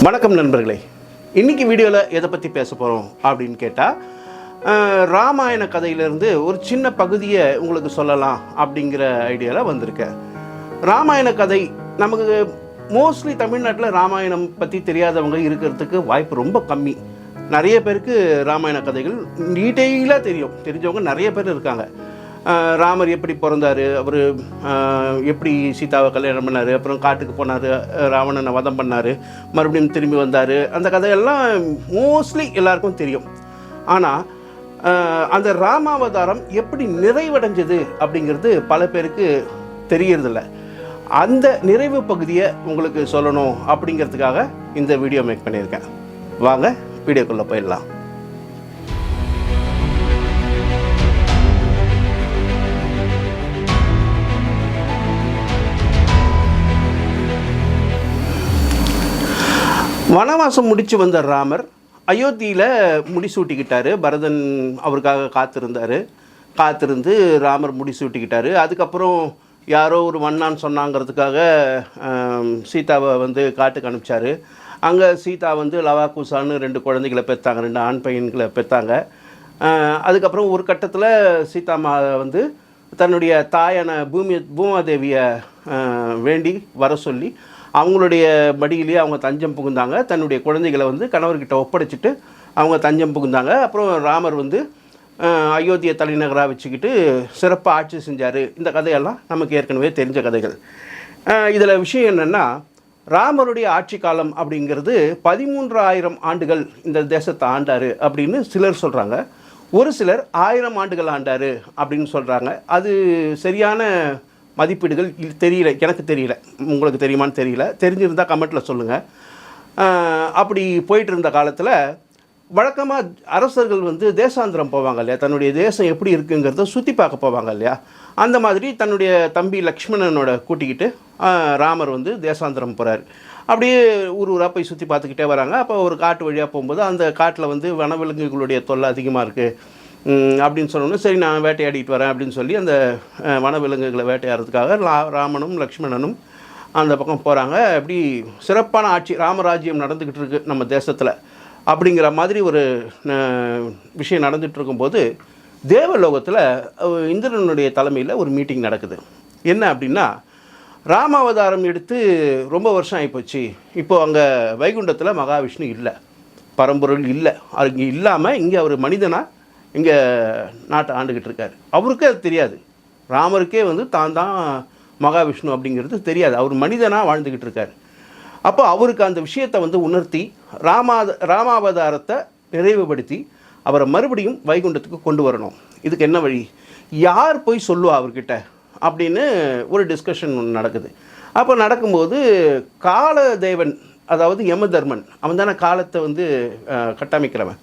வணக்கம் நண்பர்களே. இன்றைக்கி வீடியோவில் எதை பற்றி பேச போகிறோம் அப்படின்னு கேட்டால், ராமாயண கதையிலேருந்து ஒரு சின்ன பகுதியை உங்களுக்கு சொல்லலாம் அப்படிங்கிற ஐடியாவில் வந்திருக்கேன். ராமாயண கதை நமக்கு மோஸ்ட்லி தமிழ்நாட்டில் ராமாயணம் பற்றி தெரியாதவங்க இருக்கிறதுக்கு வாய்ப்பு ரொம்ப கம்மி. நிறைய பேருக்கு ராமாயண கதைகள் டீட்டெயிலாக தெரிஞ்சவங்க நிறைய பேர் இருக்காங்க. ராமர் எப்படி பிறந்தார், அவர் எப்படி சீதாவை கல்யாணம் பண்ணார், அப்புறம் காட்டுக்கு போனார், ராவணனை வதம் பண்ணார், மறுபடியும் திரும்பி வந்தார், அந்த கதையெல்லாம் மோஸ்ட்லி எல்லாருக்கும் தெரியும். ஆனால் அந்த ராமாவதாரம் எப்படி நிறைவடைஞ்சது அப்படிங்கிறது பல பேருக்கு தெரியறதில்ல. அந்த நிறைவு பகுதியை உங்களுக்கு சொல்லணும் அப்படிங்கிறதுக்காக இந்த வீடியோ மேக் பண்ணியிருக்கேன். வாங்க வீடியோக்குள்ளே போயிடலாம். வனவாசம் முடித்து வந்த ராமர் அயோத்தியில் முடிசூட்டிக்கிட்டார். பரதன் அவருக்காக காத்திருந்து ராமர் முடிசூட்டிக்கிட்டார். அதுக்கப்புறம் யாரோ ஒரு வண்ணான்னு சொன்னாங்கிறதுக்காக சீதாவை காட்டுக்கு அனுப்பிச்சார். அங்கே சீதா லவாகுசான்னு 2 குழந்தைகளை பெற்றாங்க, 2 ஆண் பையன்களை பெற்றாங்க. அதுக்கப்புறம் ஒரு கட்டத்தில் சீதாமா தன்னுடைய தாயான பூமாதேவியை வேண்டி வர சொல்லி அவங்களுடைய மடியிலேயே அவங்க தஞ்சம் புகுந்தாங்க. தன்னுடைய குழந்தைகளை கணவர்கிட்ட ஒப்படைச்சிட்டு அவங்க தஞ்சம் புகுந்தாங்க. அப்புறம் ராமர் அயோத்தியை தலைநகராக வச்சுக்கிட்டு சிறப்பாக ஆட்சி செஞ்சார். இந்த கதையெல்லாம் நமக்கு ஏற்கனவே தெரிஞ்ச கதைகள். இதில் விஷயம் என்னென்னா, ராமருடைய ஆட்சி காலம் அப்படிங்கிறது 13,000 ஆண்டுகள் இந்த தேசத்தை ஆண்டார் அப்படின்னு சிலர் சொல்கிறாங்க. ஒரு சிலர் 1000 ஆண்டுகள் ஆண்டார் அப்படின்னு சொல்கிறாங்க. அது சரியான மதிப்பீடுகள் தெரியல, எனக்கு தெரியல, உங்களுக்கு தெரியுமான்னு தெரியல. தெரிஞ்சிருந்தால் கமெண்ட்டில் சொல்லுங்கள். அப்படி போயிட்டு இருந்த காலத்தில் வழக்கமாக அரசர்கள் தேசாந்திரம் போவாங்க இல்லையா, தன்னுடைய தேசம் எப்படி இருக்குங்கிறத சுற்றி பார்க்க போவாங்க இல்லையா. அந்த மாதிரி தன்னுடைய தம்பி லக்ஷ்மணனோட கூட்டிக்கிட்டு ராமர் தேசாந்திரம் போகிறார். அப்படியே ஊராக போய் சுற்றி பார்த்துக்கிட்டே வராங்க. அப்போ ஒரு காட்டு வழியாக போகும்போது அந்த காட்டில் வனவிலங்குகளுடைய தொல்லை அதிகமாக இருக்குது அப்படின்னு சொன்னோன்னே, சரி நான் வேட்டையாடிட்டு வரேன் அப்படின்னு சொல்லி அந்த வனவிலங்குகளை வேட்டையாடுறதுக்காக ராமனும் லக்ஷ்மணனும் அந்த பக்கம் போகிறாங்க. அப்படி சிறப்பான ஆட்சி, ராமராஜ்யம் நடந்துக்கிட்டு இருக்குது நம்ம தேசத்தில் அப்படிங்கிற மாதிரி ஒரு விஷயம் நடந்துகிட்டு இருக்கும்போது தேவலோகத்தில் இந்திரனுடைய தலைமையில் ஒரு மீட்டிங் நடக்குது. என்ன அப்படின்னா, ராமாவதாரம் எடுத்து ரொம்ப வருஷம் ஆகிப்போச்சு. இப்போது அங்கே வைகுண்டத்தில் மகாவிஷ்ணு இல்லை, பரம்பொருள் இல்லை. அங்கே இல்லாமல் இங்கே அவர் மனிதனாக இங்கே நாட்டை ஆண்டுக்கிட்டு இருக்கார். அவருக்கே அது தெரியாது. ராமருக்கே தான் மகாவிஷ்ணு அப்படிங்கிறது தெரியாது. அவர் மனிதனாக வாழ்ந்துக்கிட்டு இருக்கார். அப்போ அவருக்கு அந்த விஷயத்தை உணர்த்தி ராமாவதாரத்தை நிறைவுபடுத்தி அவரை மறுபடியும் வைகுண்டத்துக்கு கொண்டு வரணும். இதுக்கு என்ன வழி, யார் போய் சொல்லுவா அவர்கிட்ட அப்படின்னு ஒரு டிஸ்கஷன் ஒன்று நடக்குது. அப்போ நடக்கும்போது காலதேவன், அதாவது யமதர்மன், அவன் தானே காலத்தை கட்டமைக்கிறவன்,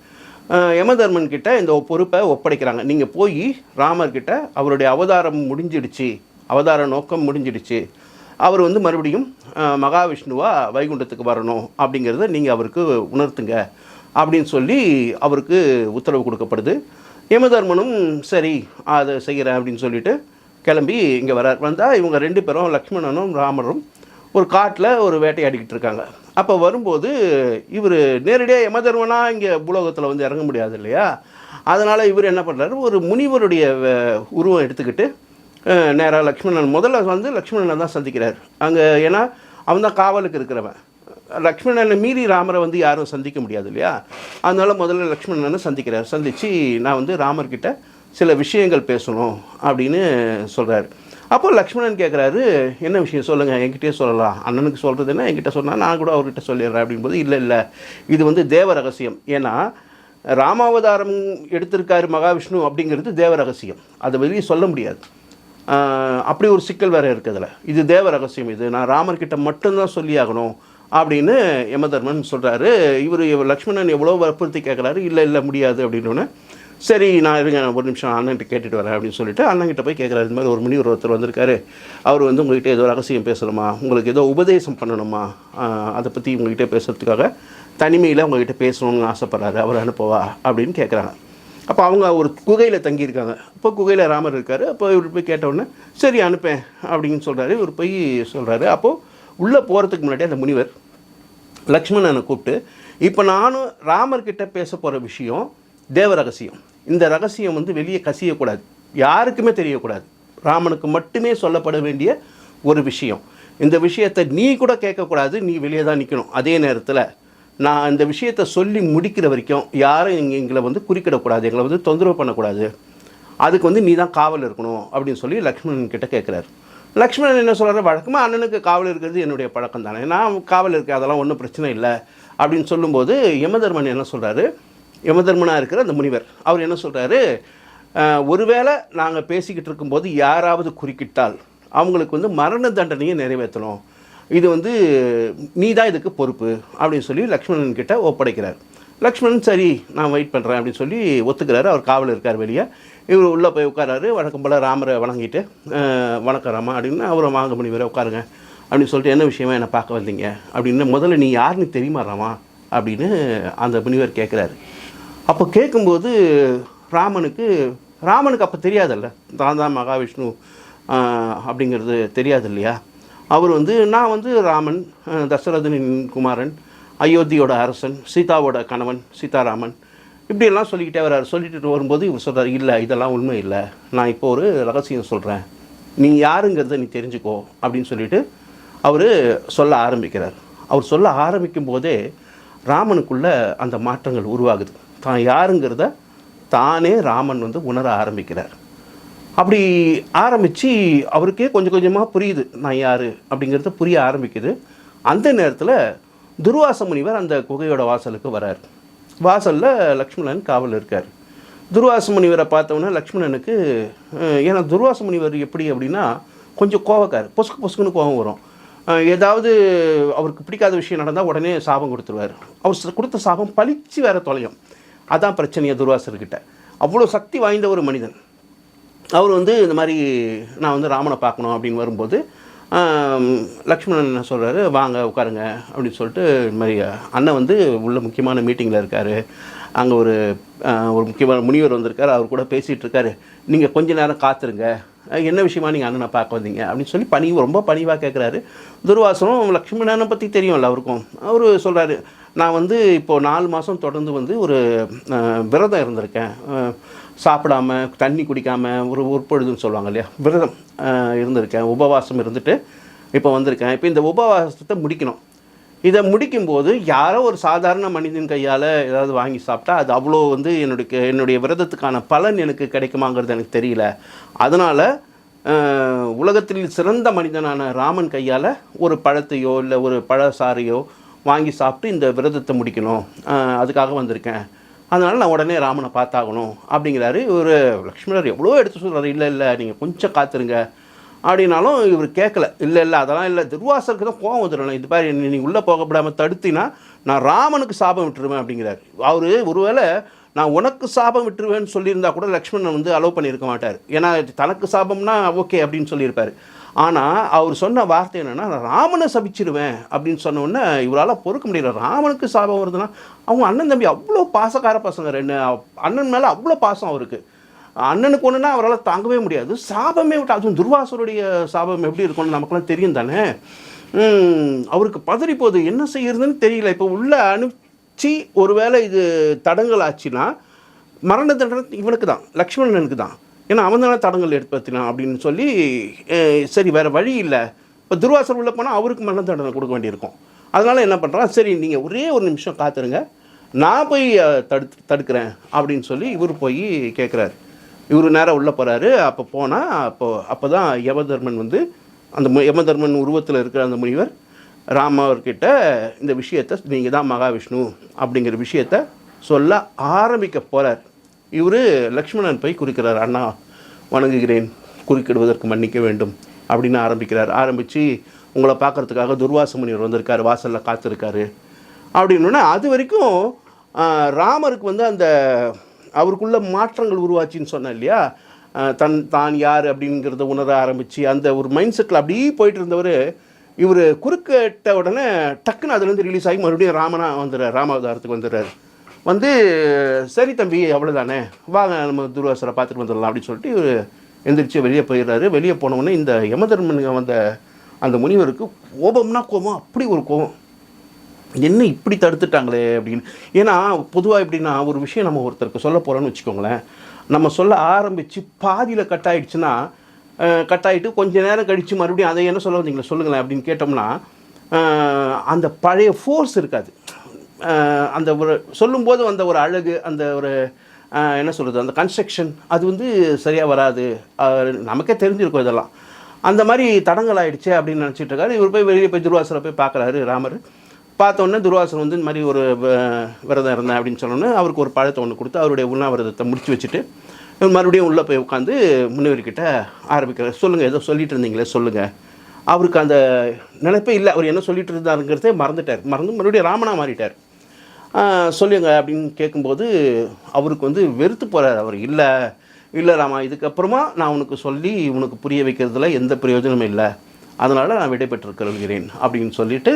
யமதர்மன் கிட்ட இந்த பொறுப்பை ஒப்படைக்கிறாங்க. நீங்கள் போய் ராமர்கிட்ட அவருடைய அவதாரம் முடிஞ்சிடுச்சு, அவதார நோக்கம் முடிஞ்சிடுச்சு, அவர் மறுபடியும் மகாவிஷ்ணுவாக வைகுண்டத்துக்கு வரணும் அப்படிங்கிறத நீங்கள் அவருக்கு உணர்த்துங்க அப்படின்னு சொல்லி அவருக்கு உத்தரவு கொடுக்கப்படுது. யமதர்மனும் சரி அதை செய்கிறேன் அப்படின்னு சொல்லிட்டு கிளம்பி இங்கே வந்தால் இவங்க 2 பேரும், லக்ஷ்மணனும் ராமரும் ஒரு காட்டில் ஒரு வேட்டையாடிக்கிட்டு இருக்காங்க. அப்போ வரும்போது இவர் நேரடியாக யமதர்மனாக இங்கே பூலோகத்தில் இறங்க முடியாது இல்லையா. அதனால் இவர் என்ன பண்ணுறாரு, ஒரு முனிவருடைய உருவம் எடுத்துக்கிட்டு நேராக முதல்ல லக்ஷ்மணனை தான் சந்திக்கிறார் அங்கே. ஏன்னா அவன் தான் காவலுக்கு இருக்கிறவன். லக்ஷ்மணனை மீறி ராமரை யாரும் சந்திக்க முடியாது இல்லையா. அதனால் முதல்ல லக்ஷ்மணனை சந்திக்கிறார். சந்தித்து நான் ராமர்கிட்ட சில விஷயங்கள் பேசணும் அப்படின்னு சொல்கிறார். அப்போ லக்ஷ்மணன் கேட்குறாரு, என்ன விஷயம் சொல்லுங்கள், என்கிட்டயே சொல்லலாம், அண்ணனுக்கு சொல்கிறதுன்னா என்கிட்ட சொன்னால் நான் கூட அவர்கிட்ட சொல்லிடுறேன் அப்படின்போது, இல்லை இது தேவ ரகசியம். ஏன்னா ராமாவதாரம் எடுத்திருக்காரு மகாவிஷ்ணு அப்படிங்கிறது தேவ ரகசியம், அதை வெளியே சொல்ல முடியாது. அப்படி ஒரு சிக்கல் வேறு இருக்குதுல, இது தேவ ரகசியம், இது நான் ராமர்கிட்ட மட்டும்தான் சொல்லி ஆகணும் அப்படின்னு யமதர்மன் சொல்கிறாரு. இவர் லக்ஷ்மணன் எவ்வளோ வற்புறுத்தி கேட்குறாரு, இல்லை முடியாது அப்படின்னோடனே, சரி நான் இருங்க, ஒரு நிமிஷம் அண்ணன்கிட்ட கேட்டுட்டு வரேன் அப்படின்னு சொல்லிட்டு அண்ணன்கிட்ட போய் கேட்குறாரு. இந்த மாதிரி ஒரு முனிவர் ஒருத்தர் வந்திருக்காரு, அவர் உங்கள்கிட்ட ஏதோ ரகசியம் பேசணுமா, உங்களுக்கு ஏதோ உபதேசம் பண்ணணுமா, அதை பற்றி உங்கள்கிட்ட பேசுகிறதுக்காக தனிமையில் உங்கள்கிட்ட பேசணும்னு ஆசைப்பட்றாரு, அவர் அனுப்பவா அப்படின்னு கேட்குறாங்க. அப்போ அவங்க ஒரு குகையில் தங்கியிருக்காங்க. இப்போ குகையில் ராமர் இருக்கார். அப்போ இவர் போய் கேட்டவுடனே சரி அனுப்பேன் அப்படின்னு சொல்கிறாரு. இவர் போய் சொல்கிறாரு. அப்போது உள்ளே போகிறதுக்கு முன்னாடி அந்த முனிவர் லக்ஷ்மணனை கூப்பிட்டு, இப்போ நானும் ராமர்கிட்ட பேச போகிற விஷயம் தேவ ரகசியம். இந்த ரகசியம் வந்து வெளியே கசியக்கூடாது, யாருக்குமே தெரியக்கூடாது, ராமனுக்கு மட்டுமே சொல்லப்பட வேண்டிய ஒரு விஷயம். இந்த விஷயத்தை நீ கூட கேட்கக்கூடாது, நீ வெளியே தான் நிற்கணும். அதே நேரத்தில் நான் இந்த விஷயத்தை சொல்லி முடிக்கிற வரைக்கும் யாரும் எங்களை வந்து குறுக்கிடக்கூடாது, எங்களை வந்து தொந்தரவு பண்ணக்கூடாது, அதுக்கு வந்து நீ தான் காவல் இருக்கணும் அப்படின்னு சொல்லி லக்ஷ்மணன் கிட்ட கேட்குறாரு. லக்ஷ்மணன் என்ன சொல்கிறார், வழக்கமாக அண்ணனுக்கு காவல் இருக்கிறது என்னுடைய பழக்கம் தானே, நான் காவல் இருக்கேன், அதெல்லாம் ஒன்றும் பிரச்சனை இல்லை அப்படின்னு சொல்லும்போது யமதர்மன் என்ன சொல்கிறாரு, யமதர்மனாக இருக்கிற அந்த முனிவர் அவர் என்ன சொல்கிறாரு, ஒருவேளை நாங்கள் பேசிக்கிட்டு இருக்கும்போது யாராவது குறுக்கிட்டால் அவங்களுக்கு வந்து மரண தண்டனையை நிறைவேற்றணும், இது வந்து நீ தான் இதுக்கு பொறுப்பு அப்படின்னு சொல்லி லக்ஷ்மணன் கிட்ட ஒப்படைக்கிறார். லக்ஷ்மணன் சரி நான் வெயிட் பண்ணுறேன் அப்படின்னு சொல்லி ஒத்துக்கிறாரு. அவர் காவல் இருக்கார் வெளியே. இவர் உள்ளே போய் உட்காராரு. வழக்கம் போல் ராமரை வணங்கிட்டு, வணக்கம் ராமா அப்படின்னு அவரை வாங்க முனிவரை உட்காருங்க அப்படின்னு சொல்லிட்டு, என்ன விஷயமா என்னை பார்க்க வந்தீங்க அப்படின்னு, முதல்ல நீ யாருன்னு தெரியுமா ராமா அப்படின்னு அந்த முனிவர் கேட்குறாரு. அப்போ கேட்கும்போது ராமனுக்கு அப்போ தெரியாதல்ல, தான் மகாவிஷ்ணு அப்படிங்கிறது தெரியாது இல்லையா. அவர் வந்து நான் வந்து ராமன், தசரதனின் குமாரன், அயோத்தியோட அரசன், சீதாவோட கணவன், சீதாராமன் இப்படியெல்லாம் சொல்லிக்கிட்டே வர்றாரு. சொல்லிட்டு வரும்போது இவர் சொல்கிறார், இல்லை இதெல்லாம் உண்மை இல்லை, நான் இப்போ ஒரு ரகசியம் சொல்கிறேன், நீ யாருங்கிறத நீ தெரிஞ்சுக்கோ அப்படின்னு சொல்லிட்டு அவர் சொல்ல ஆரம்பிக்கிறார். அவர் சொல்ல ஆரம்பிக்கும் போதே ராமனுக்குள்ள அந்த மாற்றங்கள் உருவாகுது. தான் யாருங்கிறத தானே ராமன் வந்து உணர ஆரம்பிக்கிறார். அப்படி ஆரம்பித்து அவருக்கே கொஞ்சம் கொஞ்சமாக புரியுது நான் யார் அப்படிங்கிறத புரிய ஆரம்பிக்குது. அந்த நேரத்தில் துர்வாச முனிவர் அந்த குகையோட வாசலுக்கு வரார். வாசலில் லக்ஷ்மணன் காவல் இருக்கார். துர்வாச முனிவரை பார்த்தோன்னே லக்ஷ்மணனுக்கு, ஏன்னா துர்வாச முனிவர் எப்படி அப்படின்னா கொஞ்சம் கோவக்கார், பொசுக்குன்னு கோவம் வரும். ஏதாவது அவருக்கு பிடிக்காத விஷயம் நடந்தால் உடனே சாபம் கொடுத்துருவார். அவர் கொடுத்த சாபம் பழிச்சு வேற தொலையும். அதான் பிரச்சனையாக துர்வாசர்கிட்ட. அவ்வளோ சக்தி வாய்ந்த ஒரு மனிதன் அவர். வந்து இந்த மாதிரி நான் வந்து ராமனை பார்க்கணும் அப்படின்னு வரும்போது லக்ஷ்மணன் என்ன சொல்கிறாரு, வாங்க உட்காருங்க அப்படின்னு சொல்லிட்டு, இந்த மாதிரி அண்ணன் வந்து உள்ள முக்கியமான மீட்டிங்கில் இருக்கார், அங்கே ஒரு முக்கியமான முனிவர் வந்திருக்கார், அவர் கூட பேசிகிட்டு இருக்காரு, நீங்கள் கொஞ்ச நேரம் காத்துருங்க, என்ன விஷயமா நீங்கள் அண்ணனை பார்க்க வந்தீங்க அப்படின்னு சொல்லி ரொம்ப பணிவாக கேட்குறாரு. துர்வாசனும் லக்ஷ்மணனை பற்றி தெரியும்ல அவருக்கும். அவர் சொல்கிறாரு, நான் வந்து இப்போது 4 மாதம் தொடர்ந்து வந்து ஒரு விரதம் இருந்திருக்கேன், சாப்பிடாம தண்ணி குடிக்காமல் ஒரு பொழுதுன்னு சொல்லுவாங்க இல்லையா, விரதம் இருந்திருக்கேன், உபவாசம் இருந்துட்டு இப்போ வந்திருக்கேன். இப்போ இந்த உபவாசத்தை முடிக்கணும். இதை முடிக்கும்போது யாரோ ஒரு சாதாரண மனிதன் கையால் ஏதாவது வாங்கி சாப்பிட்டா அது அவ்வளோ வந்து என்னுடைய விரதத்துக்கான பலன் எனக்கு கிடைக்குமாங்கிறது எனக்கு தெரியல. அதனால் உலகத்தில் சிறந்த மனிதனான ராமன் கையால் ஒரு பழத்தையோ இல்லை ஒரு பழசாறையோ வாங்கி சாப்பிட்டு இந்த விரதத்தை முடிக்கணும், அதுக்காக வந்திருக்கேன், அதனால் நான் உடனே ராமனை பார்த்தாகணும் அப்படிங்கிறாரு. இவர் லக்ஷ்மணர் எவ்வளோ எடுத்து சொல்கிறாரு, இல்லை நீங்கள் கொஞ்சம் காத்துருங்க அப்படின்னாலும் இவர் கேட்கல. இல்லை அதெல்லாம் இல்லை, துர்வாசருக்கு தான் கோவம் வந்துடணும், இது மாதிரி நீ உள்ளே போகப்படாமல் தடுத்தினா நான் ராமனுக்கு சாபம் விட்டுருவேன் அப்படிங்கிறார். அவர் ஒருவேளை நான் உனக்கு சாபம் விட்டுருவேன்னு சொல்லியிருந்தா கூட லக்ஷ்மணன் வந்து அலோவ் பண்ணியிருக்க மாட்டார், ஏன்னா தனக்கு சாபம்னா ஓகே அப்படின்னு சொல்லியிருப்பார். ஆனால் அவர் சொன்ன வார்த்தை என்னென்னா, நான் ராமனை சபிச்சிருவேன் அப்படின்னு சொன்னோன்னே இவரால் பொறுக்க முடியல. ராமனுக்கு சாபம் வருதுன்னா அவங்க அண்ணன் தம்பி அவ்வளோ பாசக்கார பசங்க, 2 அண்ணன் மேலே அவ்வளோ பாசம் அவருக்கு. அண்ணனுக்கு ஒன்றுனா அவரால் தாங்கவே முடியாது, சாபமே விட்டு, அதுவும் துர்வாசருடைய சாபம் எப்படி இருக்கும்னு நமக்குலாம் தெரியும் தானே. அவருக்கு பதறி போகுது, என்ன செய்யறதுன்னு தெரியல. இப்போ உள்ள அனுப்பிச்சு ஒருவேளை இது தடங்கள் ஆச்சுன்னா மரண தண்டனை இவனுக்கு தான், லக்ஷ்மணனுக்கு தான், ஏன்னா அவன் தானே தடங்கள் ஏற்படுத்தினான் அப்படின்னு சொல்லி, சரி வேறு வழி இல்லை, இப்போ துர்வாசர் உள்ளே போனால் அவருக்கு மரண தண்டனை கொடுக்க வேண்டியிருக்கும். அதனால் என்ன பண்ணுறான், சரி நீங்கள் ஒரே ஒரு நிமிஷம் காத்துருங்க, நான் போய் தடுக்கிறேன் அப்படின்னு சொல்லி இவர் போய் கேட்குறாரு. இவர் நேராக உள்ளே போகிறாரு. அப்போ போனால் அப்போ தான் யமதர்மன் வந்து, அந்த யமதர்மன் உருவத்தில் இருக்கிற அந்த முனிவர் ராமர்கிட்ட இந்த விஷயத்தை, நீங்கள் தான் மகாவிஷ்ணு அப்படிங்கிற விஷயத்த சொல்ல ஆரம்பிக்க போகிறார். இவர் லக்ஷ்மணன் போய் குறிக்கிறார், அண்ணா வணங்குகிறேன், குறுக்கிடுவதற்கு மன்னிக்க வேண்டும் அப்படின்னு ஆரம்பித்து உங்களை பார்க்குறதுக்காக துர்வாச முனிவர் வந்திருக்கார், வாசலில் காத்திருக்காரு அப்படின்னா, அது வரைக்கும் ராமருக்கு வந்து அந்த அவருக்குள்ள மாற்றங்கள் உருவாச்சின்னு சொன்னேன் இல்லையா, தான் யார் அப்படிங்கிறத உணர ஆரம்பித்து அந்த ஒரு மைண்ட் செட்டில் அப்படியே போயிட்டு இருந்தவர், இவர் குறுக்கிட்ட உடனே டக்குன்னு அதுலேருந்து ரிலீஸ் ஆகி மறுபடியும் ராமாவதாரத்துக்கு வந்துடுறாரு. வந்து சரி தம்பி அவ்வளோதானே, வாங்க நம்ம துர்வாசரை பார்த்துட்டு வந்துடலாம் அப்படின்னு சொல்லிட்டு இவர் எந்திரிச்சு வெளியே போயிடுறாரு. வெளியே போனவுடனே இந்த யமதர்மன் வந்த அந்த முனிவருக்கு கோபம்னா கோபம், அப்படி ஒரு கோபம். என்ன இப்படி தடுத்துட்டாங்களே அப்படின்னு. ஏன்னா பொதுவாக எப்படின்னா ஒரு விஷயம் நம்ம ஒருத்தருக்கு சொல்ல போகிறோன்னு வச்சுக்கோங்களேன், நம்ம சொல்ல ஆரம்பித்து பாதியில் கட் ஆகிடுச்சுன்னா, கட் ஆகிட்டு கொஞ்சம் நேரம் கழித்து மறுபடியும் அதை என்ன சொல்ல வந்தீங்களா சொல்லுங்களேன் அப்படின்னு கேட்டோம்னா, அந்த பழைய ஃபோர்ஸ் இருக்காது. அந்த ஒரு சொல்லும்போது வந்த ஒரு அழகு, அந்த ஒரு என்ன சொல்கிறது, அந்த கன்ஸ்ட்ரக்ஷன் அது வந்து சரியாக வராது. நமக்கே தெரிஞ்சிருக்கும் இதெல்லாம். அந்த மாதிரி தடங்கள் ஆகிடுச்சு அப்படின்னு நினச்சிட்டு இருக்காரு. இவர் போய் வெளியே போய் துர்வாசரை போய் பார்க்குறாரு ராமர். பார்த்தோன்னே துர்வாசன் வந்து இந்த மாதிரி ஒரு விரதம் இருந்தேன் அப்படின்னு சொன்னோன்னே அவருக்கு ஒரு பழத்தை ஒன்று கொடுத்து அவருடைய உண்ணாவிரதத்தை முடிச்சு வச்சுட்டு மறுபடியும் உள்ளே போய் உட்காந்து முனிவர்கிட்ட ஆரம்பிக்கிறார். சொல்லுங்கள், ஏதோ சொல்லிட்டு இருந்தீங்களே சொல்லுங்கள். அவருக்கு அந்த நினைப்பே இல்லை, அவர் என்ன சொல்லிட்டு இருந்தாருங்கிறதே மறந்துட்டார். மறந்து மறுபடியும் ராமனாக மாறிட்டார். சொல்லுங்க அப்படின்னு கேட்கும்போது அவருக்கு வந்து வெறுத்து போகிறார். அவர் இல்லை இல்லை ராமா, இதுக்கப்புறமா நான் உனக்கு சொல்லி உனக்கு புரிய வைக்கிறதுல எந்த பிரயோஜனமும் இல்லை, அதனால் நான் விடைபெற்று கொள்கிறேன் அப்படின்னு சொல்லிவிட்டு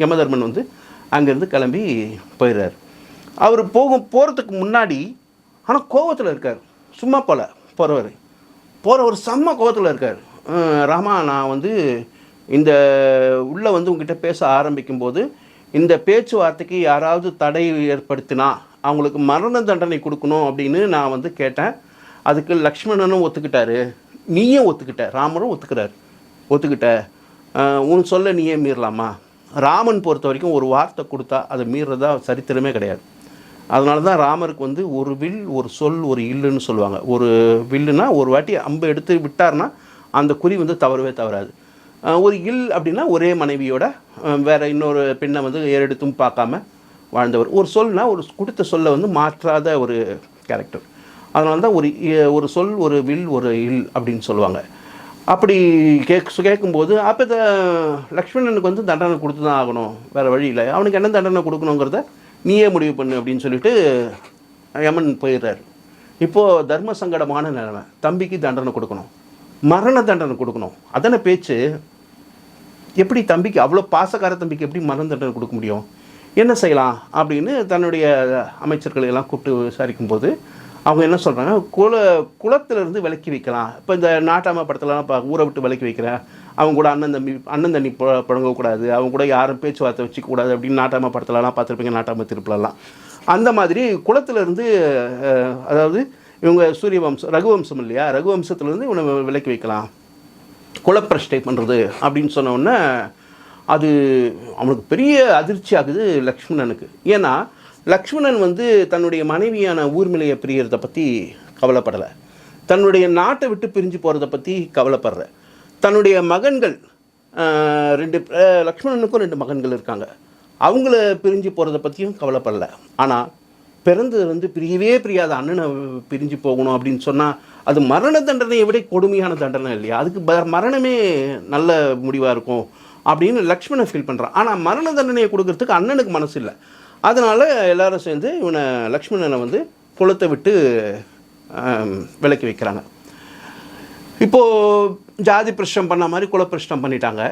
யமதர்மன் வந்து அங்கேருந்து கிளம்பி போயிடுறார். அவர் போகிறதுக்கு முன்னாடி ஆனால் கோவத்தில் இருக்கார். சும்மா போகிறவர் செம்ம கோவத்தில் இருக்கார். ராமா, நான் வந்து இந்த உள்ளே வந்து உங்ககிட்ட பேச ஆரம்பிக்கும்போது இந்த பேச்சுவார்த்தைக்கு யாராவது தடை ஏற்படுத்தினா அவங்களுக்கு மரண தண்டனை கொடுக்கணும் அப்படின்னு நான் வந்து கேட்டேன். அதுக்கு லக்ஷ்மணனும் ஒத்துக்கிட்டாரு, நீயும் ஒத்துக்கிட்ட, ராமரும் ஒத்துக்கிட்ட. உன் சொல்ல நீயே மீறலாமா? ராமன் பொறுத்த வரைக்கும் ஒரு வார்த்தை கொடுத்தா அதை மீறதா சரித்திரமே கிடையாது. அதனால தான் ராமருக்கு வந்து ஒரு வில், ஒரு சொல், ஒரு இல்லுன்னு சொல்லுவாங்க. ஒரு வில்லுனா ஒரு வாட்டி அம்பு எடுத்து விட்டார்னா அந்த குறி வந்து தவறவே தவறாது. ஒரு இல் அப்படின்னா ஒரே மனைவியோட வேறு இன்னொரு பெண்ணை வந்து ஏறெடுத்தும் பார்க்காம வாழ்ந்தவர். ஒரு சொல்னா ஒரு கொடுத்த சொல்லை வந்து மாற்றாத ஒரு கேரக்டர். அதனால தான் ஒரு சொல், ஒரு வில், ஒரு இல் அப்படின்னு சொல்லுவாங்க. அப்படி கேட்கும்போது அப்போ லக்ஷ்மணனுக்கு வந்து தண்டனை கொடுத்து தான் ஆகணும், வேறு வழி இல்லை. அவனுக்கு என்ன தண்டனை கொடுக்கணுங்கிறத நீயே முடிவு பண்ணு அப்படின்னு சொல்லிட்டு யமன் போயிடுறாரு. இப்போது தர்ம சங்கடமான நிலைமை. தம்பிக்கு தண்டனை கொடுக்கணும், மரண தண்டனை கொடுக்கணும். அதான பேச்சு. எப்படி தம்பிக்கு, அவ்வளோ பாசக்கார தம்பிக்கு எப்படி மரண தண்டனை கொடுக்க முடியும்? என்ன செய்யலாம் அப்படின்னு தன்னுடைய அமைச்சர்களை எல்லாம் கூப்பிட்டு விசாரிக்கும்போது அவங்க என்ன சொல்கிறாங்க, குளத்திலிருந்து விலக்கி வைக்கலாம். இப்போ இந்த நாட்டாம படத்துலலாம் ஊரை விட்டு விலக்கி வைக்கிறேன், அவங்க கூட அண்ணன் தண்ணி புழங்கக்கூடாது, அவங்க கூட யாரும் பேச்சுவார்த்தை வச்சுக்கூடாது அப்படின்னு நாட்டாம படத்துலலாம் பார்த்துருப்பீங்க, நாட்டாம திருப்பிலலாம். அந்த மாதிரி குளத்திலிருந்து, அதாவது இவங்க சூரியவம்சம் ரகுவம்சம் இல்லையா, ரகுவம்சத்துலேருந்து இவனை விலக்கி வைக்கலாம், குலப்பிரஷ்டை பண்ணுறது அப்படின்னு சொன்னோடனே அது அவனுக்கு பெரிய அதிர்ச்சி ஆகுது லக்ஷ்மணனுக்கு. ஏன்னா லக்ஷ்மணன் வந்து தன்னுடைய மனைவியான ஊர்மிளையை பிரியறதை பற்றி கவலைப்படலை, தன்னுடைய நாட்டை விட்டு பிரிஞ்சு போகிறத பற்றி கவலைப்படுற, தன்னுடைய மகன்கள் லக்ஷ்மணனுக்கும் 2 மகன்கள் இருக்காங்க, அவங்கள பிரிஞ்சு போகிறத பற்றியும் கவலைப்படலை. ஆனால் பிறந்ததுலேருந்து பிரியாத அண்ணனை பிரிஞ்சு போகணும் அப்படின்னு சொன்னால் அது மரண தண்டனையை விட கொடுமையான தண்டனை இல்லையா? அதுக்கு மரணமே நல்ல முடிவாக இருக்கும் அப்படின்னு லக்ஷ்மணன் ஃபீல் பண்ணுறான். ஆனால் மரண தண்டனையை கொடுக்கறதுக்கு அண்ணனுக்கு மனசு இல்லை. அதனால் எல்லாரும் சேர்ந்து இவனை லக்ஷ்மணனை வந்து குளத்தை விட்டு விலக்கி வைக்கிறாங்க. இப்போது ஜாதி பிரஷ்டம் பண்ண மாதிரி குலப்பிரஷ்டம் பண்ணிட்டாங்க.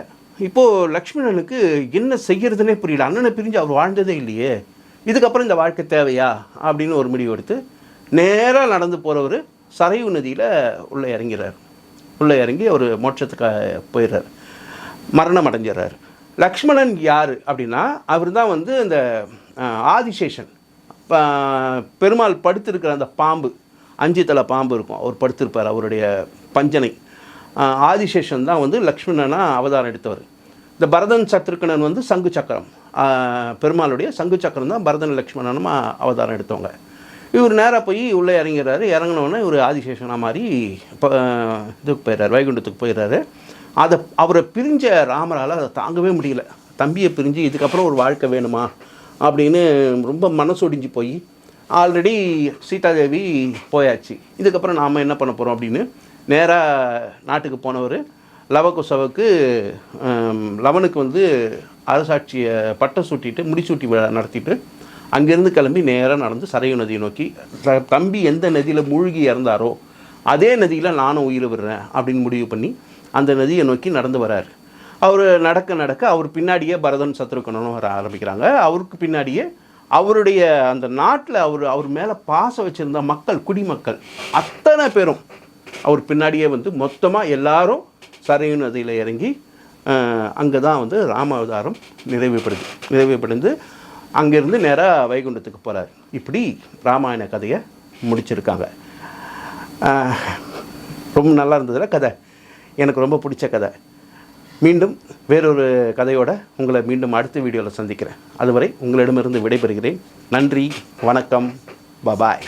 இப்போது லக்ஷ்மணனுக்கு என்ன செய்கிறதுனே புரியல. அண்ணனை பிரிஞ்சு அவர் வாழ்ந்ததே இல்லையே, இதுக்கப்புறம் இந்த வாழ்க்கை தேவையா அப்படின்னு ஒரு முடிவு எடுத்து நேராக நடந்து போகிறவர் சரையு நதியில் உள்ளே இறங்கி அவர் மோட்சத்துக்கு போயிடுறார், மரணம் அடைஞ்சிடறார். லக்ஷ்மணன் யார் அப்படின்னா அவர் தான் வந்து அந்த ஆதிசேஷன், பெருமாள் படுத்திருக்கிற அந்த பாம்பு, 5 தலை பாம்பு இருக்கும், அவர் படுத்திருப்பார், அவருடைய பஞ்சனை. ஆதிசேஷன் தான் வந்து லக்ஷ்மணனாக அவதாரம் எடுத்தவர். இந்த பரதன் சத்ருக்கணன் வந்து சங்கு சக்கரம், பெருமாளுடைய சங்கு சக்கரம் தான் பரதன் லக்ஷ்மணனும் அவதாரம் எடுத்தவங்க. இவர் நேராக போய் உள்ளே இறங்கிறாரு. இறங்கினோடனே இவர் ஆதிசேஷனாக மாதிரி இதுக்கு போயிடுறாரு, வைகுண்டத்துக்கு போயிடுறாரு. அவரை பிரிஞ்ச ராமரால் அதை தாங்கவே முடியல. தம்பியை பிரிஞ்சு இதுக்கப்புறம் ஒரு வாழ்க்கை வேணுமா அப்படின்னு ரொம்ப மனசொடிஞ்சு போய், ஆல்ரெடி சீதாதேவி போயாச்சு, இதுக்கப்புறம் நாம் என்ன பண்ண போகிறோம் அப்படின்னு நேராக நாட்டுக்கு போனவர் லவகுசவுக்கு லவனுக்கு வந்து அரசாட்சியை பட்டம் சூட்டிட்டு முடிசூட்டி நடத்திட்டு அங்கேருந்து கிளம்பி நேராக நடந்து சரையு நதியை நோக்கி, தம்பி எந்த நதியில் மூழ்கி இறந்தாரோ அதே நதியில் நானும் உயிரை விடுறேன் அப்படின்னு முடிவு பண்ணி அந்த நதியை நோக்கி நடந்து வரார். அவர் நடக்க அவர் பின்னாடியே பரதன் சத்ருக்கணனும் வர ஆரம்பிக்கிறாங்க. அவருக்கு பின்னாடியே அவருடைய அந்த நாட்டில் அவர் மேலே பாசம் வச்சுருந்த மக்கள், குடிமக்கள் அத்தனை பேரும் அவர் பின்னாடியே வந்து மொத்தமாக எல்லாரும் சரையு நதியில் இறங்கி அங்கே தான் வந்து ராமாவதாரம் நிறைவுபடுந்து அங்கேருந்து நேராக வைகுண்டத்துக்கு போகிறார். இப்படி ராமாயண கதையை முடிச்சிருக்காங்க. ரொம்ப நல்லா இருந்ததில்ல கதை, எனக்கு ரொம்ப பிடிச்ச கதை. மீண்டும் வேறொரு கதையோடு உங்களை மீண்டும் அடுத்த வீடியோவில் சந்திக்கிறேன். அதுவரை உங்களிடமிருந்து விடைபெறுகிறேன். நன்றி, வணக்கம், பபாய்.